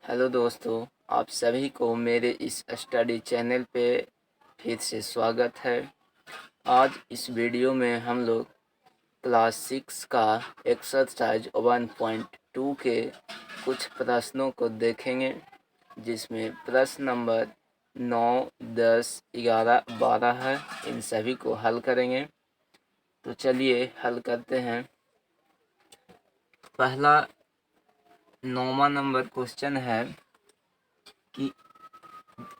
Hello दोस्तों, आप सभी को मेरे इस स्टडी चैनल पे फिर से स्वागत है। आज इस वीडियो में हम लोग क्लास 6 का एक्सरसाइज 1.2 के कुछ प्रश्नों को देखेंगे, जिसमें प्रश्न नंबर 9, 10, 11, 12 है। इन सभी को हल करेंगे। तो चलिए हल करते हैं। पहला 9वां नंबर क्वेश्चन है कि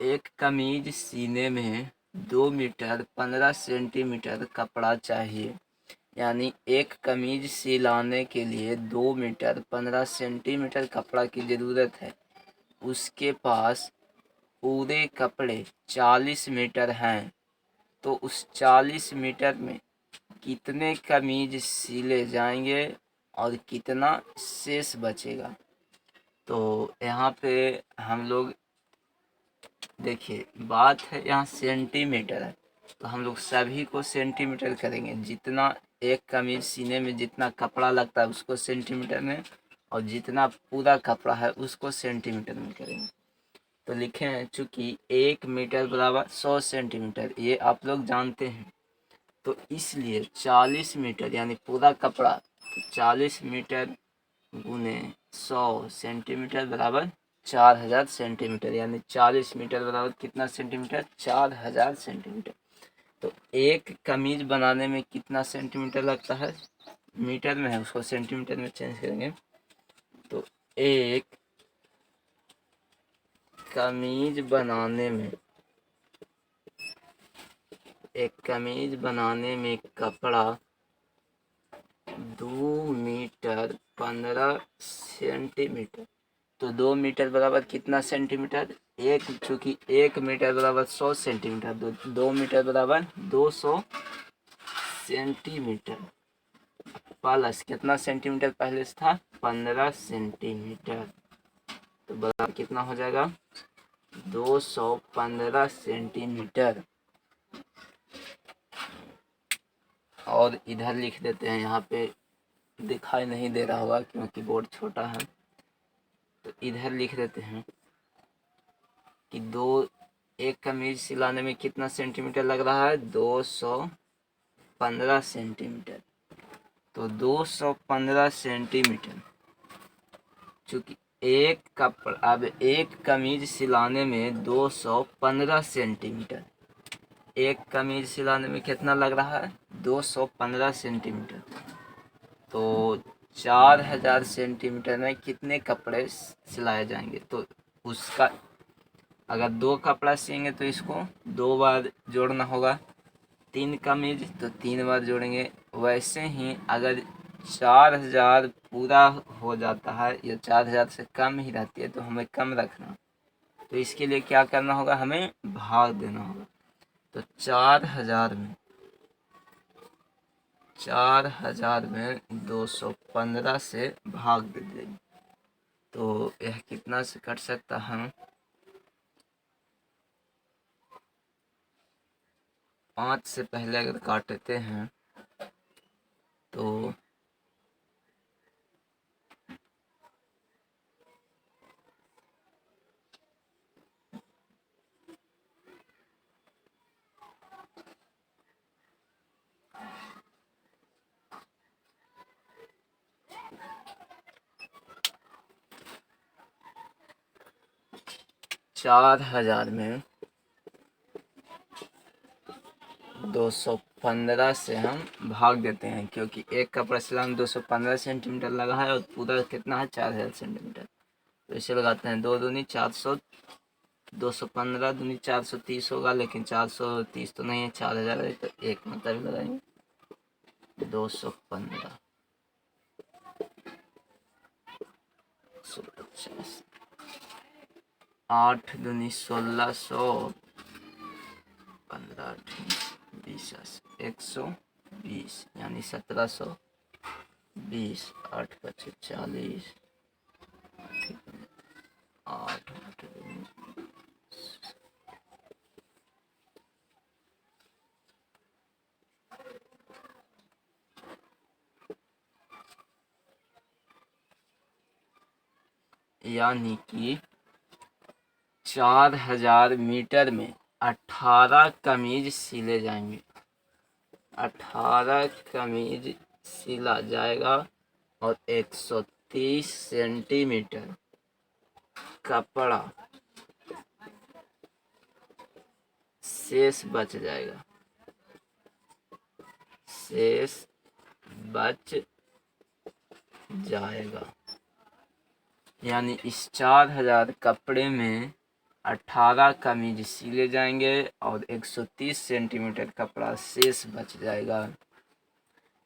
एक कमीज सीने में 2 मीटर 15 सेंटीमीटर कपड़ा चाहिए। यानी एक कमीज सिलाने के लिए 2 मीटर 15 सेंटीमीटर कपड़ा की ज़रूरत है। उसके पास पूरे कपड़े 40 मीटर हैं, तो उस 40 मीटर में कितने कमीज सिले जाएंगे और कितना शेष बचेगा। तो यहाँ पे हम लोग देखिए, बात है यहाँ सेंटीमीटर है, तो हम लोग सभी को सेंटीमीटर करेंगे। जितना एक कमीज सीने में जितना कपड़ा लगता है उसको सेंटीमीटर में, और जितना पूरा कपड़ा है उसको सेंटीमीटर में करेंगे। तो लिखे हैं, चूंकि 1 मीटर बराबर 100 सेंटीमीटर, ये आप लोग जानते हैं। तो इसलिए 40 मीटर यानी पूरा कपड़ा, तो 40 मीटर गुने 100 सेंटीमीटर बराबर 4000 सेंटीमीटर। यानी 40 मीटर बराबर कितना सेंटीमीटर? 4000 सेंटीमीटर। तो एक कमीज बनाने में कितना सेंटीमीटर लगता है? मीटर में है, उसको सेंटीमीटर में चेंज करेंगे। तो एक कमीज बनाने में कपड़ा 2 मीटर 15 सेंटीमीटर। तो 2 मीटर बराबर कितना सेंटीमीटर? चूंकि 1 मीटर बराबर 100 सेंटीमीटर, तो 2 मीटर बराबर 200 सेंटीमीटर प्लस कितना सेंटीमीटर पहले से था? 15 सेंटीमीटर। तो बराबर कितना हो जाएगा? 215 सेंटीमीटर। और इधर लिख देते हैं, यहाँ पे दिखाई नहीं दे रहा होगा क्योंकि बोर्ड छोटा है। तो इधर लिख देते हैं कि एक कमीज सिलाने में कितना सेंटीमीटर लग रहा है? 215 सेंटीमीटर। तो 215 सेंटीमीटर, चूंकि अब एक कमीज सिलाने में 215 सेंटीमीटर, एक कमीज सिलाने में कितना लग रहा है? 215 सेंटीमीटर। तो 4000 सेंटीमीटर में कितने कपड़े सिलाए जाएंगे? तो उसका अगर 2 कपड़ा सिएंगे तो इसको 2 बार जोड़ना होगा। 3 कमीज तो 3 बार जोड़ेंगे। वैसे ही अगर 4000 पूरा हो जाता है या 4000 से कम ही रहती है तो हमें कम रखना। तो इसके लिए क्या करना होगा? हमें भाग देना होगा। तो 4000 में 215 से भाग दे देंगे। तो यह कितना से कट सकता है? 5 से पहले अगर काटते हैं तो 4000 में 215 से हम भाग देते हैं, क्योंकि एक कपड़ा सिलाने में 215 सेंटीमीटर लगा है और पूरा कितना है? 4000 सेंटीमीटर। तो इसे लगाते हैं 2 दूनी 400, 215 दूनी 430 होगा, लेकिन 430 तो नहीं है, 4000 है, तो एक मतलब लगाएंगे 215 150, 8 दूनी 1600, 15 20 120 यानी 1720, 8 25 40, 8 यानी कि 4000 मीटर में 18 कमीज सिले जाएंगे। 18 कमीज सिला जाएगा और 130 सेंटीमीटर कपड़ा शेष बच जाएगा। शेष बच जाएगा यानी इस 4000 कपड़े में 18 कमीज सिले जाएंगे और 130 सेंटीमीटर कपड़ा शेष बच जाएगा।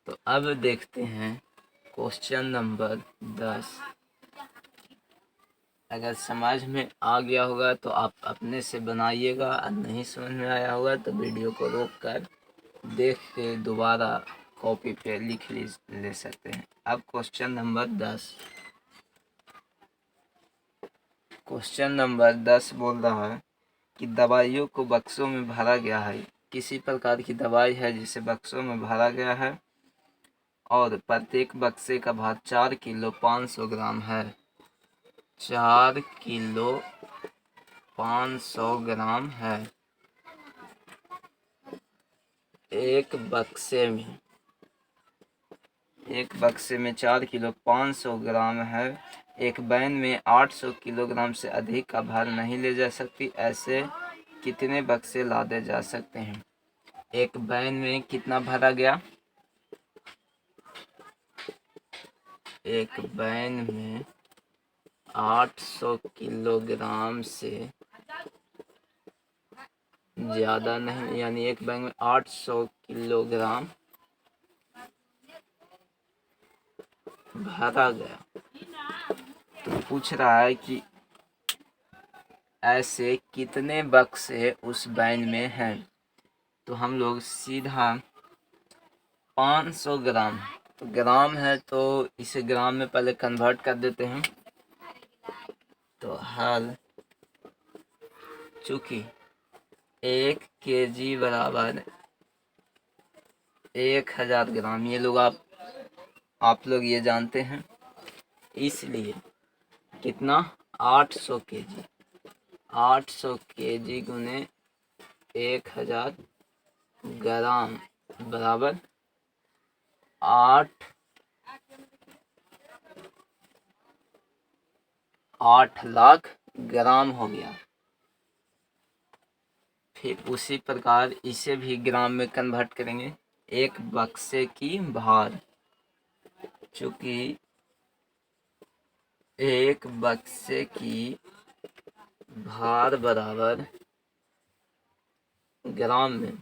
तो अब देखते हैं क्वेश्चन नंबर 10। अगर समझ में आ गया होगा तो आप अपने से बनाइएगा, और नहीं समझ में आया होगा तो वीडियो को रोक कर देख के दोबारा कॉपी पे लिख ले सकते हैं। अब क्वेश्चन नंबर 10। क्वेश्चन नंबर 10 बोल रहा है कि दवाइयों को बक्सों में भरा गया है। किसी प्रकार की दवाई है जिसे बक्सों में भरा गया है और प्रत्येक बक्से का भार 4 किलो 500 ग्राम है। 4 किलो 500 ग्राम है। एक बक्से में 4 किलो 500 ग्राम है। एक वैन में 800 किलोग्राम से अधिक का भार नहीं ले जा सकती। ऐसे कितने बक्से लादे जा सकते हैं? एक वैन में कितना भरा गया? एक वैन में 800 किलोग्राम से ज़्यादा नहीं, यानी एक वैन में 800 किलोग्राम भरा गया। तो पूछ रहा है कि ऐसे कितने बक्से उस वैन में हैं। तो हम लोग सीधा 500 ग्राम, तो ग्राम है तो इसे ग्राम में पहले कन्वर्ट कर देते हैं। तो हल चूँकि 1 केजी बराबर 1000 ग्राम, ये लोग आप लोग ये जानते हैं, इसलिए कितना 800 केजी। 800 केजी गुने 1000 ग्राम बराबर 8 लाख ग्राम हो गया। फिर उसी प्रकार इसे भी ग्राम में कन्वर्ट करेंगे। एक बक्से की भार, चूँकि एक बक्से की भार बराबर ग्राम में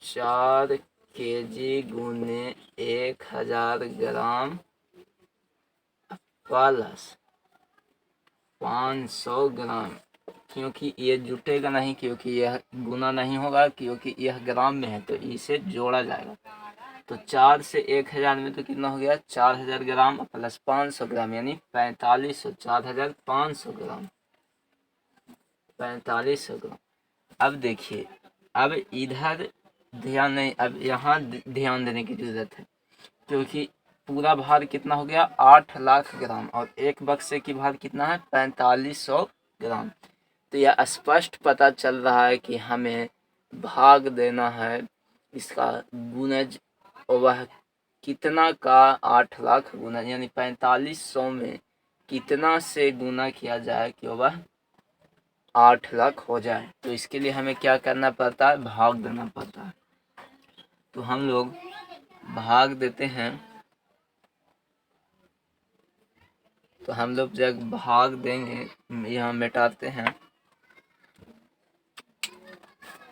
4 केजी गुने 1000 ग्राम प्लस 500 ग्राम, क्योंकि ये जुटेगा नहीं, क्योंकि यह गुना नहीं होगा, क्योंकि यह ग्राम में है तो इसे जोड़ा जाएगा। तो 4 से 1000 में तो कितना हो गया? 4000 ग्राम प्लस 500 ग्राम यानी 4500। 4500 ग्राम, 4500 ग्राम। अब देखिए, अब इधर ध्यान नहीं, अब यहाँ ध्यान देने की जरूरत है, क्योंकि पूरा भार कितना हो गया? 8 लाख ग्राम, और एक बक्से की भार कितना है? 4500 ग्राम। तो यह स्पष्ट पता चल रहा है कि हमें भाग देना है इसका गुणज, वह कितना का 8 लाख गुना, यानी 4500 में कितना से गुना किया जाए कि वह 8 लाख हो जाए। तो इसके लिए हमें क्या करना पड़ता है? भाग देना पड़ता है। तो हम लोग भाग देते हैं। तो हम लोग जब भाग देंगे, यहाँ मिटाते हैं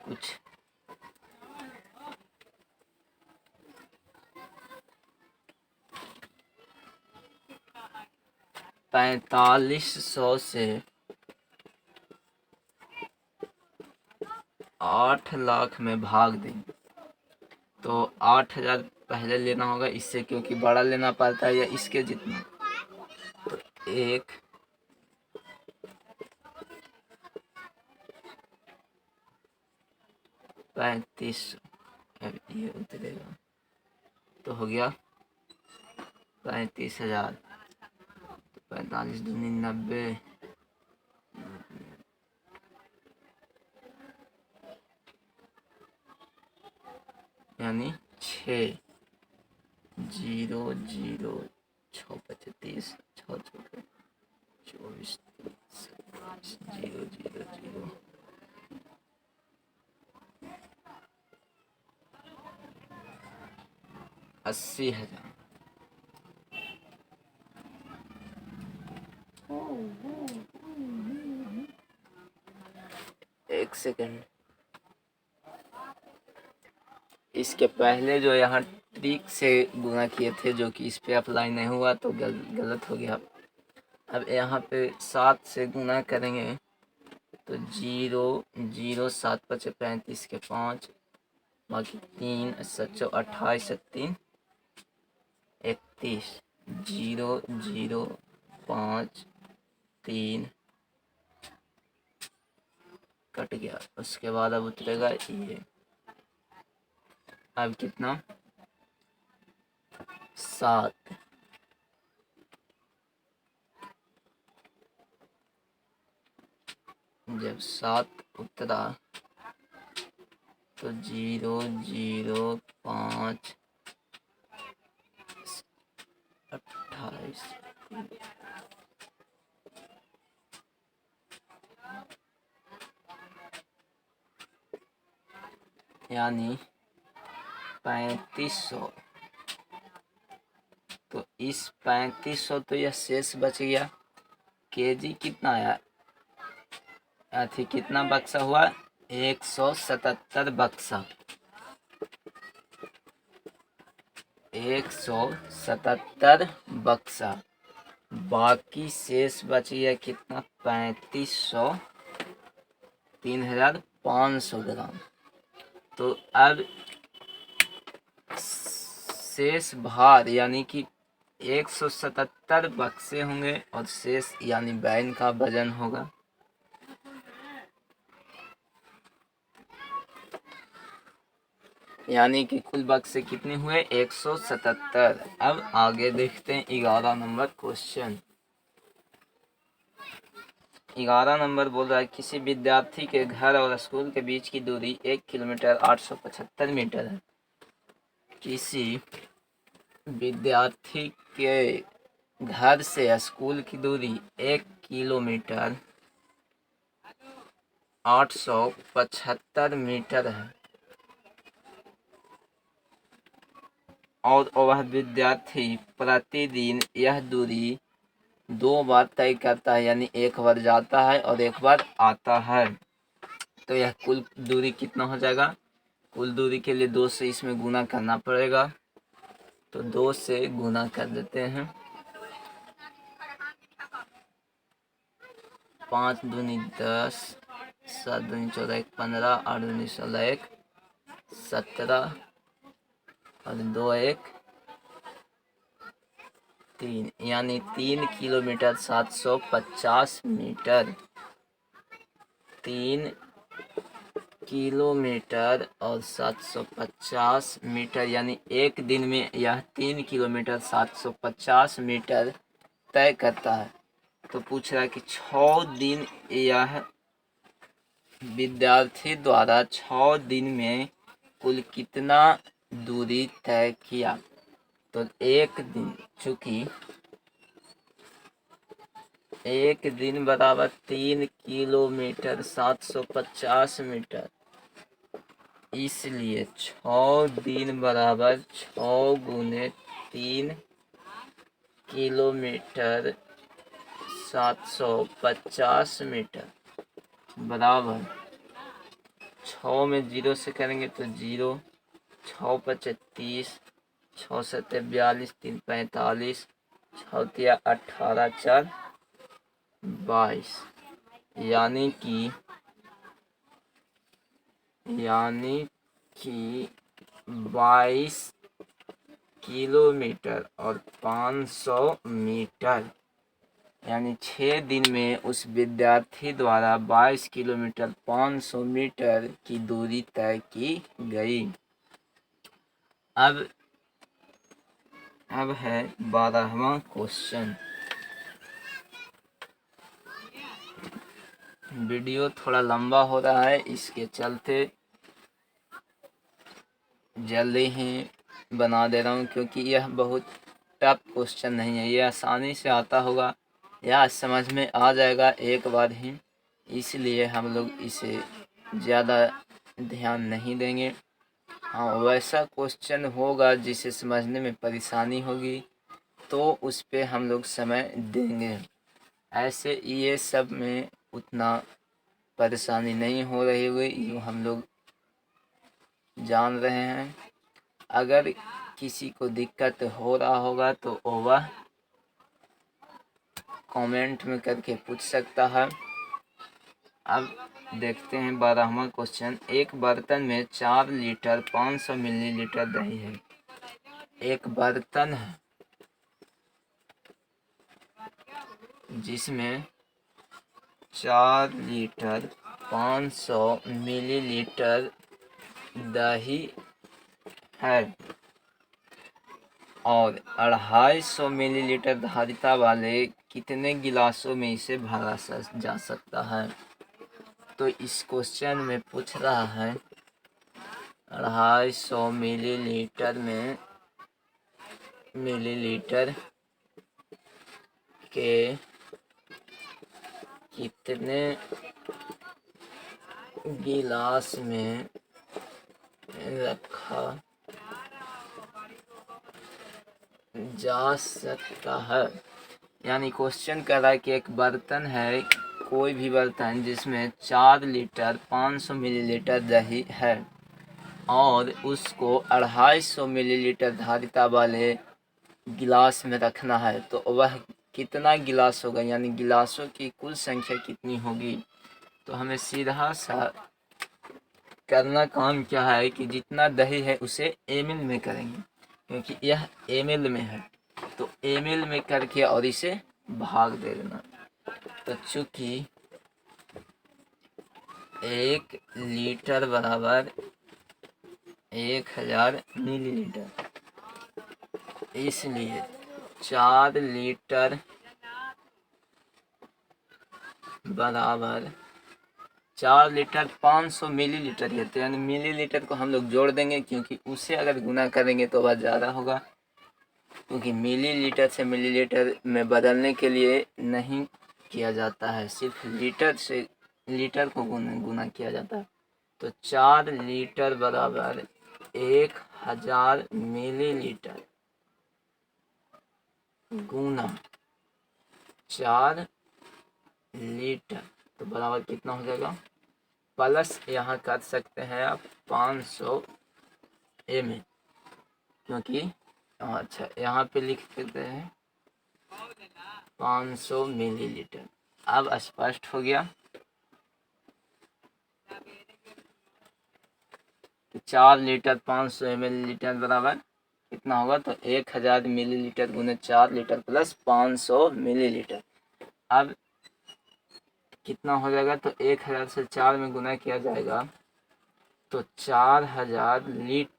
कुछ, पैंतालीस सौ से 8 लाख में भाग देंगे तो 8000 पहले लेना होगा इससे, क्योंकि बड़ा लेना पड़ता है या इसके जितना। तो एक 3500। अब ये उतरेगा तो हो गया 35,000। तो 45 दूनी 90, यानी 6 0 0 6 25 6 चौके 24 0 0 0 80,000। एक सेकंड, इसके पहले जो यहाँ ट्रिक से गुना किए थे जो कि इस पे अप्लाई नहीं हुआ तो गलत हो गया। अब यहाँ पे 7 से गुना करेंगे तो 0 0 7 5 35 के 5 बाकी 3 7 28 3 31 0 0 5 3 कट गया। उसके बाद अब उतरेगा ये, अब कितना 7, जब 7 उतरा तो 0 0 5 28 यानी 3500। तो इस 3500 तो यह शेष बच गया। केजी कितना आया, अथी कितना बक्सा हुआ 177 बक्सा, 177 बक्सा। बाकी शेष बच गया कितना 3500, 3500 ग्राम। तो अब शेष भार यानी कि 177 बक्से होंगे और शेष यानी बैन का वजन होगा। यानी कि कुल बक्से कितने हुए 177। अब आगे देखते हैं 11 नंबर क्वेश्चन। 11 नंबर बोल रहा है किसी विद्यार्थी के घर और स्कूल के बीच की दूरी 1 किलोमीटर 875 मीटर है। किसी विद्यार्थी के घर से स्कूल की दूरी 1 किलोमीटर 875 मीटर है और वह विद्यार्थी प्रतिदिन यह दूरी 2 बार तय करता है, यानी एक बार जाता है और एक बार आता है। तो यह कुल दूरी कितना हो जाएगा, कुल दूरी के लिए 2 से इसमें गुना करना पड़ेगा। तो 2 से गुना कर देते हैं। 5 दूनी 10, 7 दूनी 14 15, 8 दूनी 16 17 और 2 1 3, यानी 3 किलोमीटर 750 मीटर। 3 किलोमीटर और 750 मीटर, यानी एक दिन में यह 3 किलोमीटर 750 मीटर तय करता है। तो पूछ रहा है कि 6 दिन यह विद्यार्थी द्वारा 6 दिन में कुल कितना दूरी तय किया। तो एक दिन, चूंकि एक दिन बराबर 3 किलोमीटर 750 मीटर, इसलिए 6 दिन बराबर 6 गुने 3 किलोमीटर 750 मीटर बराबर 6 में 0 से करेंगे तो 0, 6 पचे 30, 6 सत्ते 42, 3 45, 6 तिया 18, 4 22, यानी कि 22 किलोमीटर और 500 मीटर। यानी 6 दिन में उस विद्यार्थी द्वारा 22 किलोमीटर 500 मीटर की दूरी तय की गई। अब है 12वां क्वेश्चन। वीडियो थोड़ा लंबा हो रहा है, इसके चलते जल्दी ही बना दे रहा हूँ, क्योंकि यह बहुत टफ क्वेश्चन नहीं है, यह आसानी से आता होगा या समझ में आ जाएगा एक बार ही, इसलिए हम लोग इसे ज़्यादा ध्यान नहीं देंगे। हाँ, वैसा क्वेश्चन होगा जिसे समझने में परेशानी होगी तो उस पे हम लोग समय देंगे। ऐसे ये सब में उतना परेशानी नहीं हो रही होगी, यूँ हम लोग जान रहे हैं। अगर किसी को दिक्कत हो रहा होगा तो वह कमेंट में करके पूछ सकता है। अब देखते हैं 12वां क्वेश्चन। एक बर्तन में 4 लीटर 500 मिलीलीटर दही है। एक बर्तन है जिसमें 4 लीटर 500 मिलीलीटर दही है और 250 मिलीलीटर धारिता वाले कितने गिलासों में इसे भरा जा सकता है। तो इस क्वेश्चन में पूछ रहा है 250 मिलीलीटर के कितने गिलास में रखा जा सकता है। यानी क्वेश्चन कर रहा है कि एक बर्तन है, कोई भी बर्तन जिसमें 4 लीटर 500 मिलीलीटर दही है और उसको 250 मिलीलीटर धारिता वाले गिलास में रखना है, तो वह कितना गिलास होगा, यानी गिलासों की कुल संख्या कितनी होगी। तो हमें सीधा सा करना काम क्या है कि जितना दही है उसे ml में करेंगे, क्योंकि यह ml में है, तो ml में करके और इसे भाग दे देना। तो चूंकि 1 लीटर बराबर 1000 मिलीलीटर, इसलिए 4 लीटर बराबर 4 लीटर 500 मिलीलीटर है, तो यानी मिलीलीटर को हम लोग जोड़ देंगे, क्योंकि उसे अगर गुना करेंगे तो वह ज़्यादा होगा, क्योंकि मिलीलीटर से मिलीलीटर में बदलने के लिए नहीं किया जाता है, सिर्फ लीटर से लीटर को गुना किया जाता है। तो 4 लीटर बराबर 1000 मिलीलीटर गुना 4 लीटर, तो बराबर कितना हो जाएगा, प्लस यहाँ कर सकते हैं आप 500 ml, क्योंकि अच्छा यहाँ पे लिख देते हैं 500 मिलीलीटर। अब स्पष्ट हो गया कि 4 लीटर 500 मिलीलीटर बराबर कितना होगा, तो 1000 मिलीलीटर गुने 4 लीटर प्लस 500 मिलीलीटर। अब कितना हो जाएगा, तो 1000 से 4 में गुना किया जाएगा तो 4000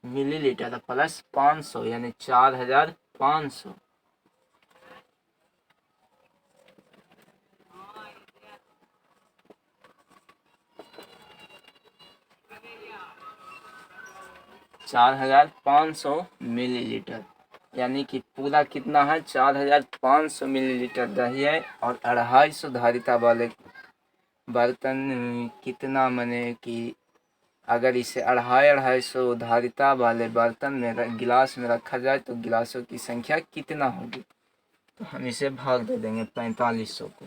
मिलीलीटर प्लस 500 यानी 4500। चार 4500 मिलीलीटर, यानी कि पूरा कितना है, 4500 मिलीलीटर दही है और 250 धारिता वाले बर्तन कितना, माने कि अगर इसे 250 धारिता वाले बर्तन में गिलास में रखा जाए तो गिलासों की संख्या कितना होगी। तो हम इसे भाग दे देंगे 4500 को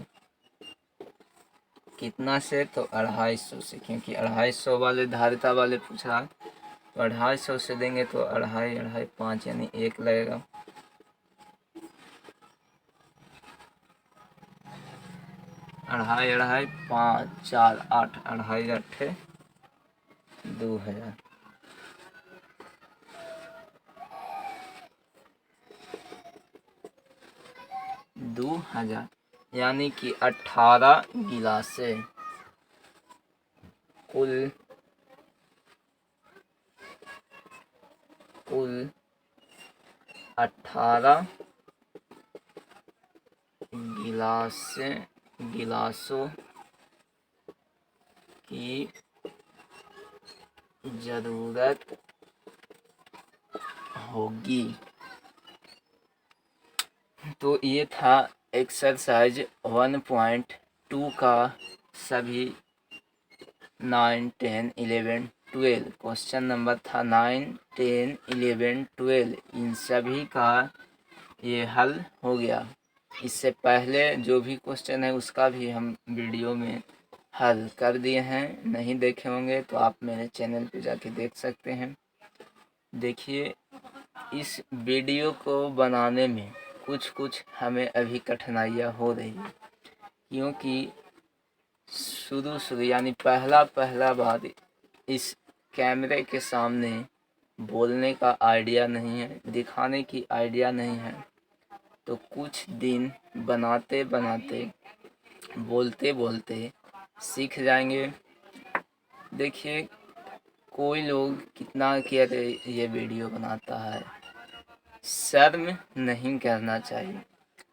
कितना से, तो 250 से, क्योंकि 250 वाले धारिता वाले पूछ रहा है, तो 250 से देंगे तो 2.5 5 यानी 1 लगेगा। अढ़ाई 5 4 8 2.5 8 2000। 2000 यानी कि 18 गिलासें। कुल 18 गिलासों की ज़रूरत होगी। तो ये था एक्सरसाइज 1.2 का सभी 9, 10, 11, 12 क्वेश्चन नंबर था 9, 10, 11, 12 इन सभी का ये हल हो गया। इससे पहले जो भी क्वेश्चन है उसका भी हम वीडियो में हल कर दिए हैं। नहीं देखे होंगे तो आप मेरे चैनल पे जाके देख सकते हैं। देखिए, इस वीडियो को बनाने में कुछ हमें अभी कठिनाइयाँ हो रही है, क्योंकि शुरू यानी पहला बार इस कैमरे के सामने बोलने का आइडिया नहीं है, दिखाने की आइडिया नहीं है। तो कुछ दिन बनाते बनाते बोलते बोलते सीख जाएंगे। देखिए, कोई लोग कितना केयर ये वीडियो बनाता है, शर्म नहीं करना चाहिए।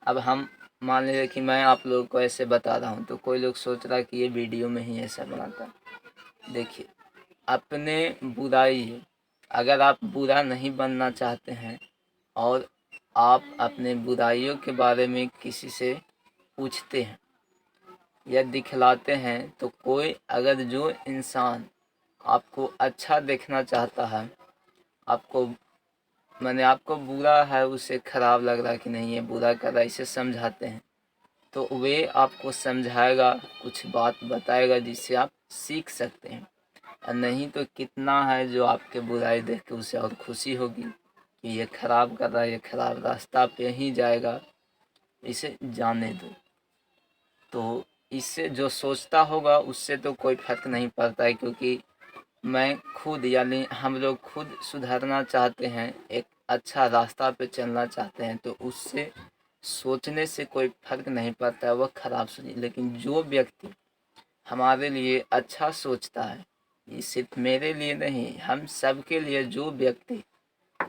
अब हम मान लीजिए कि मैं आप लोगों को ऐसे बता रहा हूँ तो कोई लोग सोच रहा है कि ये वीडियो में ही ऐसा बनाता है। देखिए, अपने बुराई, अगर आप बुरा नहीं बनना चाहते हैं और आप अपने बुराइयों के बारे में किसी से पूछते हैं या दिखलाते हैं, तो कोई अगर जो इंसान आपको अच्छा देखना चाहता है, आपको आपको बुरा है, उसे ख़राब लग रहा है कि नहीं ये बुरा कर रहा है, इसे समझाते हैं, तो वे आपको समझाएगा, कुछ बात बताएगा जिससे आप सीख सकते हैं। और नहीं तो कितना है जो आपके बुराई देख के उसे और खुशी होगी कि ये ख़राब कर रहा है, ये ख़राब रास्ता पे ही जाएगा, इसे जाने दो। तो इससे जो सोचता होगा उससे तो कोई फ़र्क नहीं पड़ता है, क्योंकि मैं खुद यानी हम लोग खुद सुधरना चाहते हैं, एक अच्छा रास्ता पे चलना चाहते हैं, तो उससे सोचने से कोई फ़र्क नहीं पड़ता है, वह ख़राब सोचे। लेकिन जो व्यक्ति हमारे लिए अच्छा सोचता है, ये सिर्फ मेरे लिए नहीं, हम सब के लिए जो व्यक्ति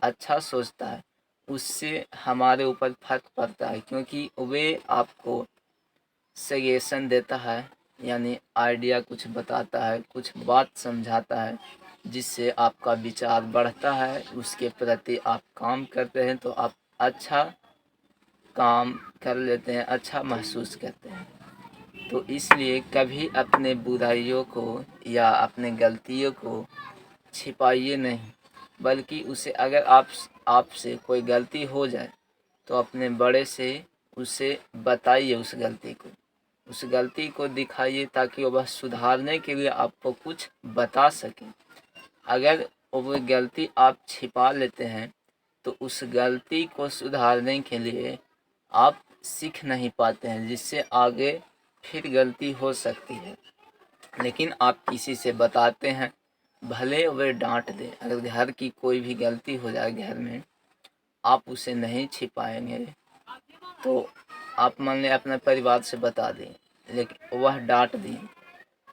अच्छा सोचता है उससे हमारे ऊपर फ़र्क पड़ता है, क्योंकि वे आपको सजेशन देता है, यानी आइडिया कुछ बताता है, कुछ बात समझाता है, जिससे आपका विचार बढ़ता है, उसके प्रति आप काम करते हैं तो आप अच्छा काम कर लेते हैं, अच्छा महसूस करते हैं। तो इसलिए कभी अपने बुराइयों को या अपने गलतियों को छिपाइए नहीं, बल्कि उसे अगर आपसे कोई गलती हो जाए तो अपने बड़े से उसे बताइए, उस गलती को दिखाइए, ताकि वह सुधारने के लिए आपको कुछ बता सके। अगर वो गलती आप छिपा लेते हैं तो उस गलती को सुधारने के लिए आप सीख नहीं पाते हैं, जिससे आगे फिर गलती हो सकती है। लेकिन आप किसी से बताते हैं, भले वे डांट दे, अगर घर की कोई भी गलती हो जाए घर में, आप उसे नहीं छिपाएंगे तो आप मान लें अपने परिवार से बता दें, लेकिन वह डांट दी,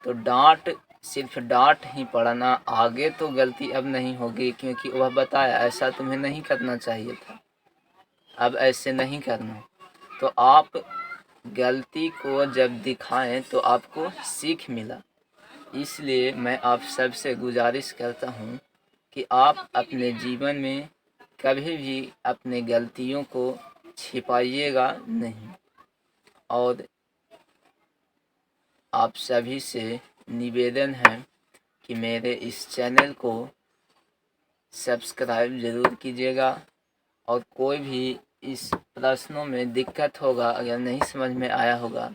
तो डांट सिर्फ डांट ही पड़ना, आगे तो गलती अब नहीं होगी, क्योंकि वह बताया ऐसा तुम्हें नहीं करना चाहिए था, अब ऐसे नहीं करना। तो आप गलती को जब दिखाएं तो आपको सीख मिला। इसलिए मैं आप सबसे गुजारिश करता हूं कि आप अपने जीवन में कभी भी अपने गलतियों को छिपाइएगा नहीं। और आप सभी से निवेदन है कि मेरे इस चैनल को सब्सक्राइब ज़रूर कीजिएगा, और कोई भी इस प्रश्नों में दिक्कत होगा, अगर नहीं समझ में आया होगा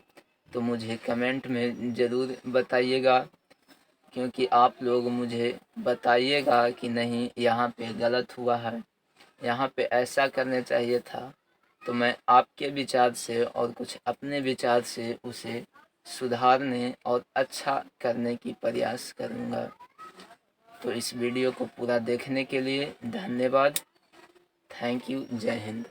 तो मुझे कमेंट में ज़रूर बताइएगा, क्योंकि आप लोग मुझे बताइएगा कि नहीं यहाँ पे गलत हुआ है, यहाँ पे ऐसा करने चाहिए था, तो मैं आपके विचार से और कुछ अपने विचार से उसे सुधारने और अच्छा करने की प्रयास करूँगा। तो इस वीडियो को पूरा देखने के लिए धन्यवाद। Thank you. जय हिंद।